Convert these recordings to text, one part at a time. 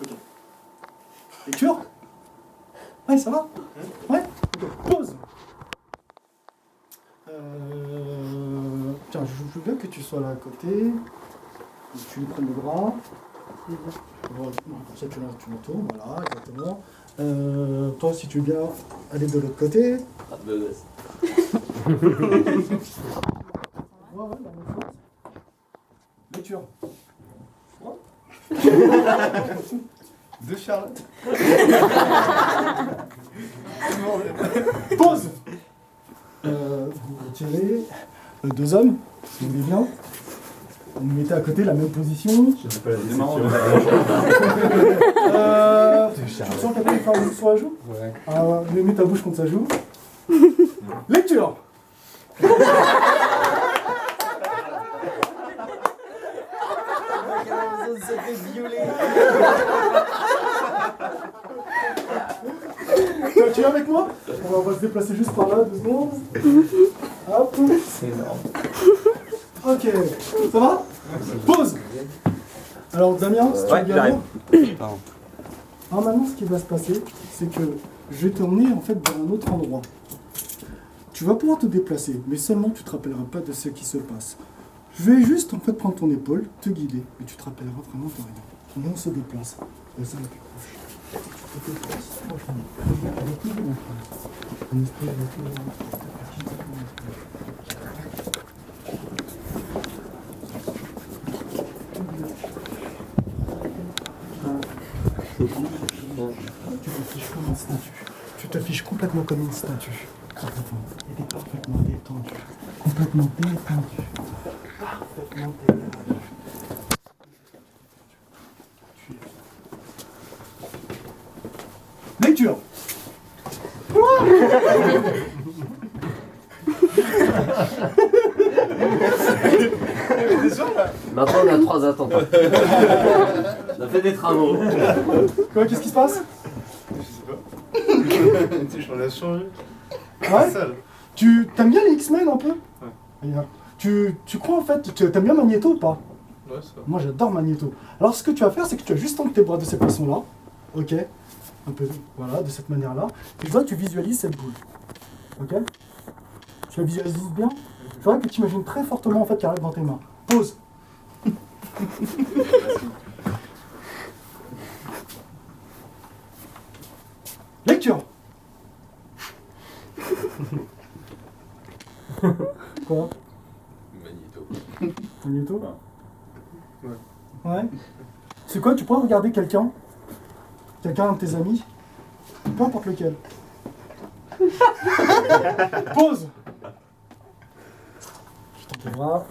Ok. Lecture? Ouais, ça va? Ouais? Ok, pause. Tiens, je veux bien que tu sois là à côté. Donc, tu lui prennes le bras. Voilà, comme ça, tu l'entoures, voilà, exactement. Toi, si tu veux bien aller de l'autre côté. Ah, de l'ouest. Ouais, la même chose. Lecture. De Charlotte. Pause. Vous retirez deux hommes, si vous voulez bien. Vous me mettez à côté, la même position. Je sais pas la Tu sens quelqu'un faire un sur la joue? Ouais. Mets ta bouche contre sa joue. Lecture. Tu es avec moi? On va se déplacer juste par là, 2 secondes. Hop. C'est énorme. Ok. Ça va? Pause. Alors Damien, si tu veux bien. Normalement, ce qui va se passer, c'est que je vais t'emmener en fait vers un autre endroit. Tu vas pouvoir te déplacer, mais seulement tu te rappelleras pas de ce qui se passe. Je vais juste en fait prendre ton épaule, te guider, mais tu te rappelleras vraiment de rien. Et on se déplace. Et ça va plus proche. Tu te déplaces, franchement. Tu t'affiches comme une statue. Tu t'affiches complètement comme une statue. Complètement. Et t'es parfaitement détendu. Complètement détendu. Parfaitement détendu. Lecture. Maintenant, on a 3 attentes. On a fait des travaux. Quoi, qu'est-ce qui se passe? Je sais pas. Tu m'en as changé. Ouais? Sale. Tu t'aimes bien les X-Men un peu? Ouais. Regarde. Tu crois en fait, t'aimes bien Magneto ou pas? Ouais, ça. Moi j'adore Magneto. Alors ce que tu vas faire, c'est que tu vas juste tendre tes bras de cette façon-là. Ok? Un peu, voilà, de cette manière-là. Et je vois que tu visualises cette boule. Ok? Tu la visualises bien? Je vois que tu imagines très fortement en fait qu'elle arrive dans tes mains. Pause. Lecture. Quoi? Magneto. Magneto? Ouais. Ouais. C'est quoi? Tu pourrais regarder quelqu'un? Quelqu'un de tes amis? Peu importe lequel. Pause. Je tends tes bras.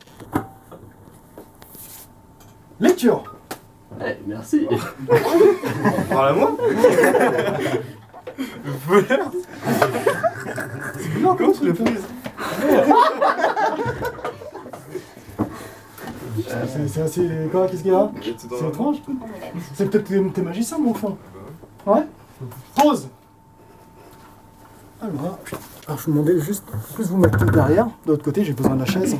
Lecture. Eh, merci. Parle à moi. Voleur. Non, Comment tu l'as prise? C'est assez... Quoi? Qu'est-ce qu'il y a? C'est étrange. C'est peut-être tes magiciens, mon fond. Ouais? Pause. Alors, je vous demandais juste... Plus vous mettez derrière. De l'autre côté, j'ai besoin de la chaise.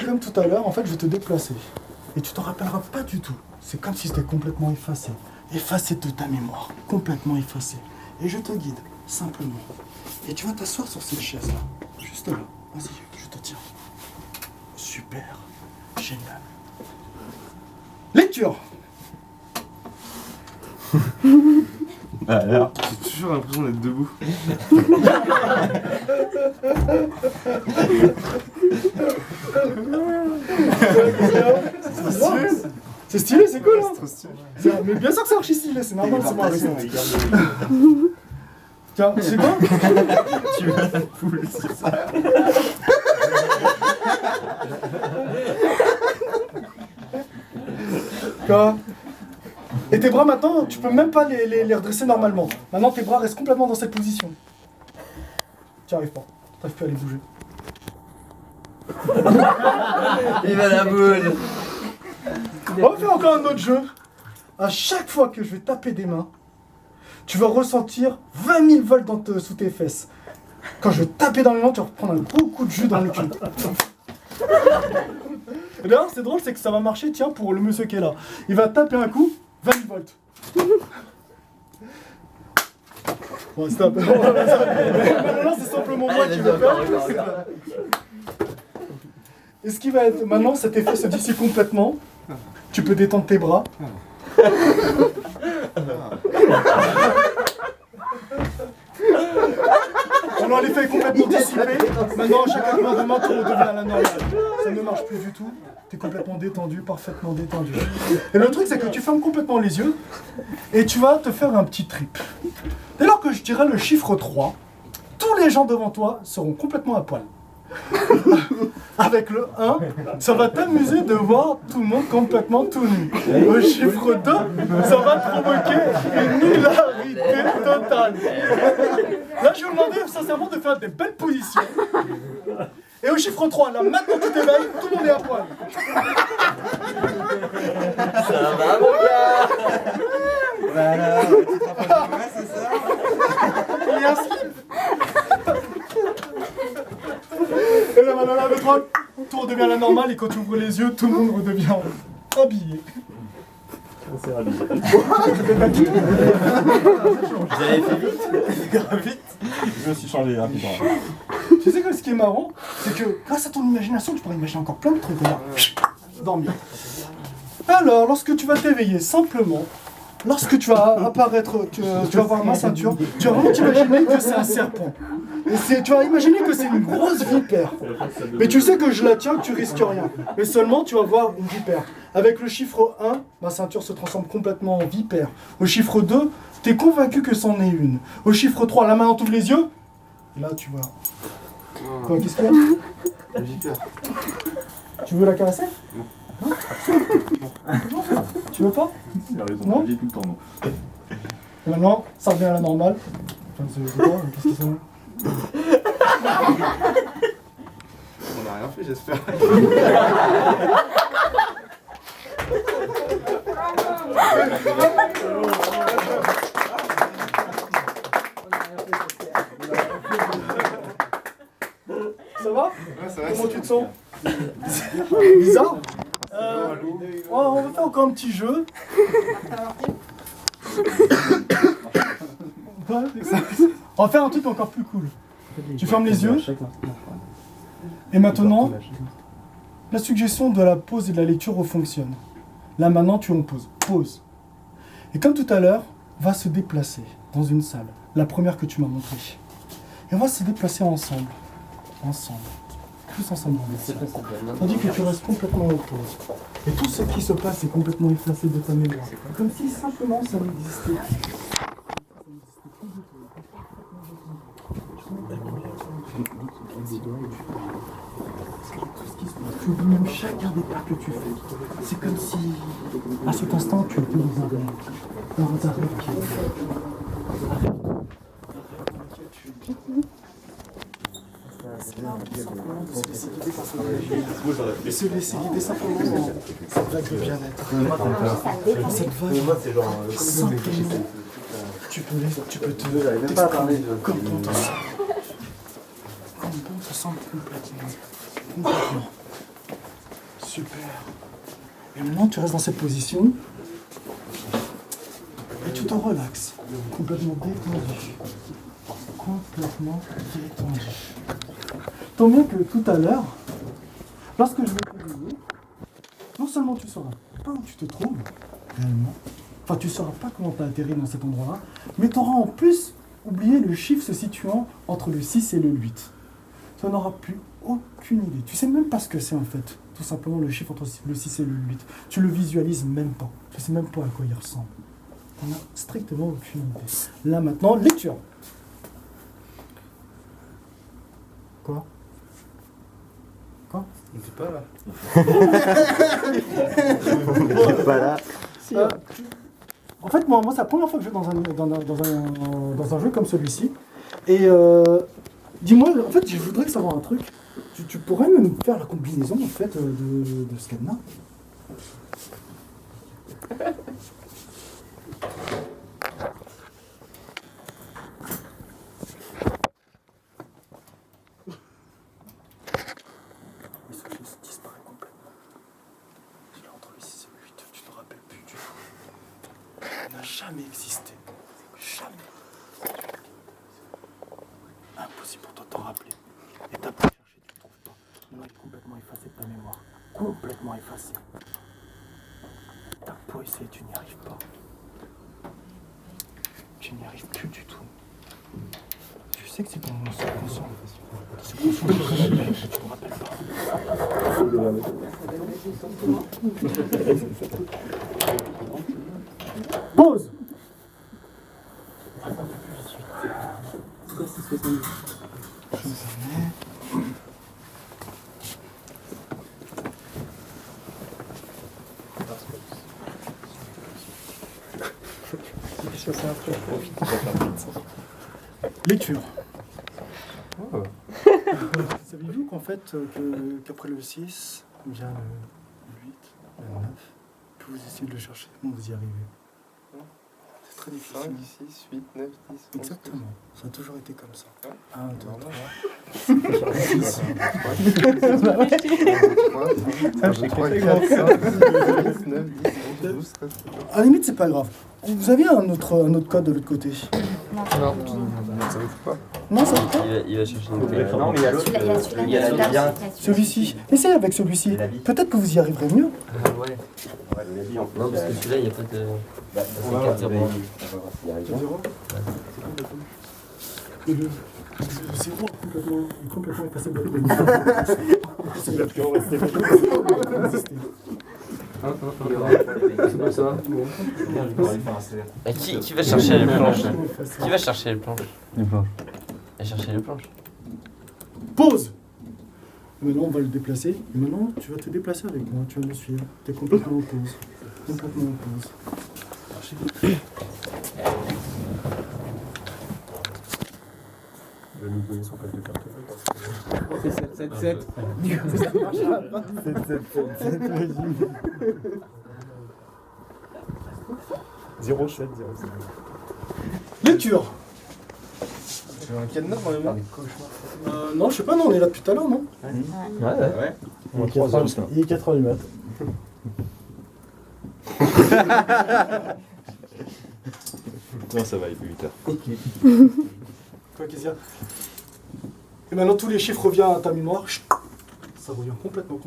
Comme tout à l'heure, en fait, je vais te déplacer. Et tu t'en rappelleras pas du tout. C'est comme si c'était complètement effacé. Effacé de ta mémoire. Complètement effacé. Et je te guide, simplement. Et tu vas t'asseoir sur cette chaise-là. Juste là. Vas-y, je te tiens. Super. Génial. Lecture. Alors, j'ai toujours l'impression d'être debout. C'est stylé, c'est cool, hein? C'est trop stylé. Mais bien sûr que c'est archi stylé, c'est normal, c'est moi avec ça. Tiens, tu sais quoi? Tu veux la poule, c'est ça. Quoi? Et tes bras maintenant, tu peux même pas les redresser normalement. Maintenant tes bras restent complètement dans cette position. Tu n'y arrives pas, t'arrives plus à les bouger. Il va la boule. On va faire encore un autre jeu. À chaque fois que je vais taper des mains, tu vas ressentir 20 000 volts sous tes fesses. Quand je vais taper dans les mains, tu vas reprendre un gros coup de jus dans le cul. Et d'ailleurs, c'est drôle, c'est que ça va marcher, tiens, pour le monsieur qui est là. Il va taper un coup, 20 volts. Bon, stop. Maintenant, c'est simplement moi qui le fais. Et ce qui va être... Maintenant, cet effet se dissipe complètement. Tu peux détendre tes bras. Alors l'effet est complètement dissipé. Maintenant, chaque mouvement de main, tout redevient à la normale. Ça ne marche plus du tout. Tu es complètement détendu, parfaitement détendu. Et le truc, c'est que tu fermes complètement les yeux et tu vas te faire un petit trip. Dès lors que je dirai le chiffre 3, tous les gens devant toi seront complètement à poil. Avec le 1, ça va t'amuser de voir tout le monde complètement tout nu. Au chiffre 2, ça va te provoquer une hilarité totale. Là, je vais vous demander sincèrement de faire des belles positions. Et au chiffre 3, là, maintenant tu t'éveilles, tout le monde est à poil. Ça va, mon gars? Voilà, tu te rapproches de moi, c'est ça? Il y a un slip. Et là, maintenant, là, le 3, tout redevient à la normale et quand tu ouvres les yeux, tout le monde redevient habillé. C'est habillé. Vous avez fait vite? Vite. Je me suis changé rapidement. Tu sais que ce qui est marrant, c'est que grâce à ton imagination, tu pourrais imaginer encore plein de trucs. Regarde. Dormir. Alors, lorsque tu vas t'éveiller simplement, lorsque tu vas apparaître, tu vas voir ma ceinture, tu vas vraiment t'imaginer que c'est un serpent. Et tu vas imaginer que c'est une grosse vipère. Mais tu sais que je la tiens, que tu risques rien. Mais seulement, tu vas voir une vipère. Avec le chiffre 1, ma ceinture se transforme complètement en vipère. Au chiffre 2, tu es convaincu que c'en est une. Au chiffre 3, là maintenant, tu ouvres les yeux. Là, tu vois. Quoi, qu'est-ce qu'il y a? Une vipère. Tu veux la caresser? Non. Tu veux pas? Il a raison, Non. j'ai tout le temps, non. Et maintenant, ça revient à la normale. Enfin, c'est quoi? Qu'est-ce qu'ils sont? On n'a rien fait, j'espère. Ça va? Ouais, ça va. Comment tu te sens? Bizarre? On va faire encore un petit jeu. On va faire un truc encore plus cool. Tu fermes les yeux. Et maintenant, la suggestion de la pause et de la lecture fonctionne. Là maintenant, tu en pause. Pause. Et comme tout à l'heure, va se déplacer dans une salle. La première que tu m'as montrée. Et on va se déplacer ensemble. Ensemble. Tous ensemble. Tandis que tu restes complètement en pause. Et tout ce qui se passe est complètement effacé de ta mémoire. Comme si simplement ça n'existait. Tu oublies même chacun des pas que tu fais. C'est comme si, à cet instant, tu étais dans un rêve. Dans un rêve qui et se laisser guider simplement dans cette vague de bien-être. Dans cette vague, simplement, tu peux t'exprimer comme bon te semble. Comme bon te semble complètement. Super. Et maintenant, tu restes dans cette position. Et tu te relaxes. Complètement détendu. Complètement détendu. Tant bien que tout à l'heure, lorsque je vais te réveiller, non seulement tu ne sauras pas où tu te trouves, réellement, enfin tu ne sauras pas comment tu as atterri dans cet endroit-là, mais tu auras en plus oublié le chiffre se situant entre le 6 et le 8. Tu n'en auras plus aucune idée. Tu ne sais même pas ce que c'est en fait, tout simplement le chiffre entre le 6 et le 8. Tu le visualises même pas. Tu ne sais même pas à quoi il ressemble. Tu n'en as strictement aucune idée. Là maintenant, lecture. Quoi? Quoi? On n'était pas là. En fait, moi c'est la première fois que je joue dans un jeu comme celui-ci. Et dis-moi, en fait, je voudrais savoir un truc. Tu pourrais me faire la combinaison en fait de ce cadenas? jamais existé. Jamais. Impossible pour toi de t'en rappeler. Et t'as pas cherché, tu ne trouves pas. Maintenant, il est complètement effacé de ta mémoire. Complètement effacé. T'as beau essayer, tu n'y arrives pas. Tu n'y arrives plus du tout. Tu sais que c'est ton subconscient. Ton subconscient, tu ne me rappelles pas. Pause. Lecture. Savez-vous qu'en fait, qu'après le 6, vient le 8, le 9, que vous essayez de le chercher, comment vous y arrivez? C'est très difficile. 5, 6, 8, 9, 10. Exactement. Ça a toujours été comme ça. 1, 2, 3. 3, 4, 5, 6, 9, 10, 11, 12, 13. À la limite, c'est pas grave. Vous avez un autre code de l'autre côté? Non, ça ouvre pas. Non, ça va pas. Il va chercher une clé. Non, mais il y a l'autre. Il y a la bien. Celui-ci. Essayez avec celui-ci. Peut-être que vous y arriverez mieux. Ah ouais. Non, parce que celui-là, il n'y a pas de. C'est 4 0. Le 0 est complètement effacé de votre mémoire. C'est la plus restée. C'est pas ça. Et qui va chercher les planches? Qui va chercher les planches? Les planches. Va chercher les planches. Pause. Maintenant, on va le déplacer. Et maintenant, tu vas te déplacer avec moi. Tu vas me suivre. Tu es complètement en pause. Complètement en pause. Je vais nous donner son code de carte. C'est 777. 07. Lecture. Tu veux un cadenas dans les mains? Non, je sais pas, non, on est là depuis tout à l'heure, non? Ouais. Il est 4h du mat. Non, ça va, il fait 8h. Quoi, qu'est-ce qu'il y a? Et maintenant, tous les chiffres reviennent à ta mémoire. Ça revient complètement.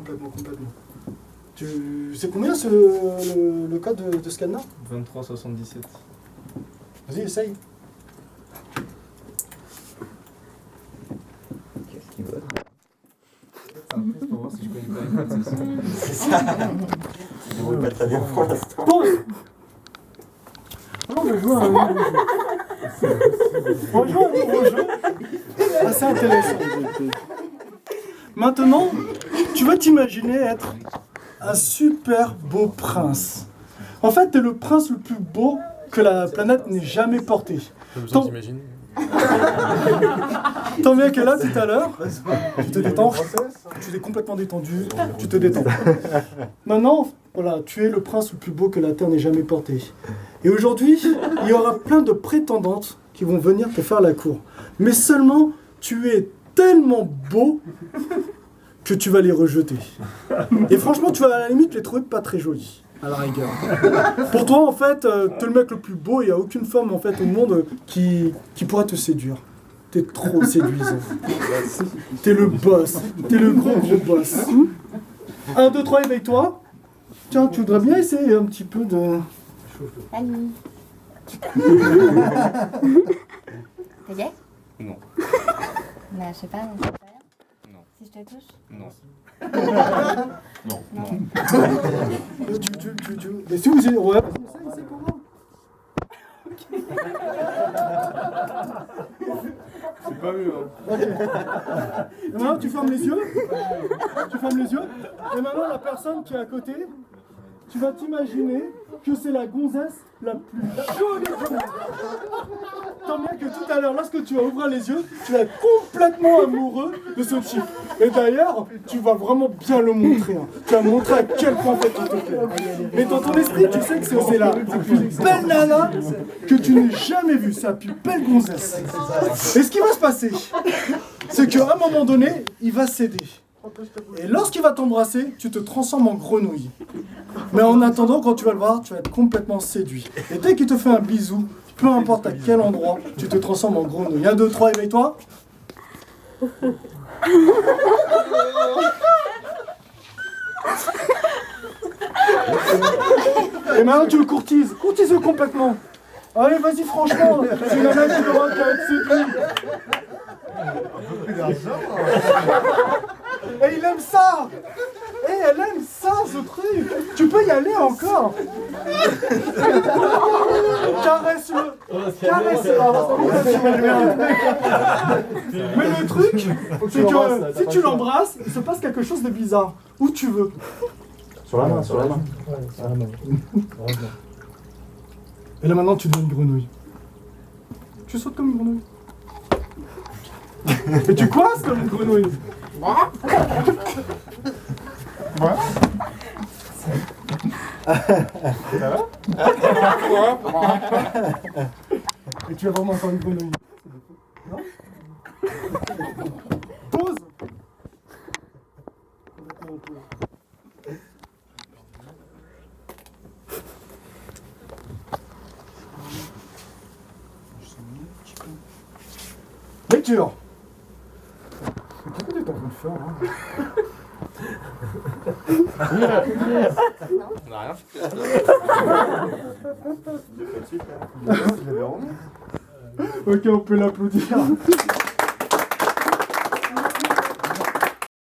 C'est combien le code de ce cadenas? 23, 77. Vas-y, essaye. Qu'est-ce qu'il veut? C'est un test pour voir si je connais pas les codes. C'est ça. Je ne pas très bien pour l'instant. Pause. On va jouer à un nouveau jeu. On va jouer à un nouveau jeu. Assez intéressant. Maintenant, tu vas t'imaginer être un super beau prince. En fait, tu es le prince le plus beau que la planète n'ait jamais porté. Tant bien que là, tout à l'heure, tu te détends, tu t'es complètement détendu, tu te détends. Maintenant, voilà, tu es le prince le plus beau que la Terre n'ait jamais porté. Et aujourd'hui, il y aura plein de prétendantes qui vont venir te faire la cour. Mais seulement, tu es tellement beau que tu vas les rejeter. Et franchement, tu vas à la limite les trouver pas très jolis, à la rigueur. Pour toi, en fait, t'es le mec le plus beau, il n'y a aucune femme en fait au monde qui pourra te séduire. T'es trop séduisant. T'es le boss, t'es le gros boss. 1, 2, 3, éveille-toi. Tiens, tu voudrais bien essayer un petit peu de... Salut. T'es gay? Non. Bah, je sais pas, ça fait rien. Non. Si je te touche? Non. Non. Mais si vous êtes... Ouais, vas-y, essaye pour moi. C'est pas mieux, hein. Et maintenant, tu fermes les yeux. Tu fermes les yeux. Et maintenant, la personne qui est à côté, tu vas t'imaginer que c'est la gonzesse la plus jolie du monde. Tant bien que tout à l'heure, lorsque tu vas ouvrir les yeux, tu vas être complètement amoureux de ce type. Et d'ailleurs, tu vas vraiment bien le montrer. Hein. Tu vas montrer à quel point en fait il te plaît. Et dans ton esprit, tu sais que c'est la plus belle nana que tu n'aies jamais vue. C'est la plus belle gonzesse. Et ce qui va se passer, c'est qu'à un moment donné, il va céder. Et lorsqu'il va t'embrasser, tu te transformes en grenouille. Mais en attendant, quand tu vas le voir, tu vas être complètement séduit. Et dès qu'il te fait un bisou, peu importe à quel endroit, tu te transformes en grenouille. 1, 2, 3, éveille-toi. Et maintenant tu le courtises. Courtise-le complètement. Allez, vas-y, franchement. C'est une nana qui aura qu'à être séduite. Et il aime ça. Et elle aime ça, ce truc. Tu peux y aller encore. Caresse-le. Caresse-le. Mais le truc, c'est que si tu l'embrasses, il se passe quelque chose de bizarre. Où tu veux. Sur la main, sur la main. Et là maintenant tu deviens une grenouille. Tu sautes comme une grenouille. Et tu coinces comme une grenouille. Et tu vas vraiment faire une grenouille. Non? Pause. Lecture. Qu'est-ce que t'es en train de faire On a rien fait. Ok, on peut l'applaudir.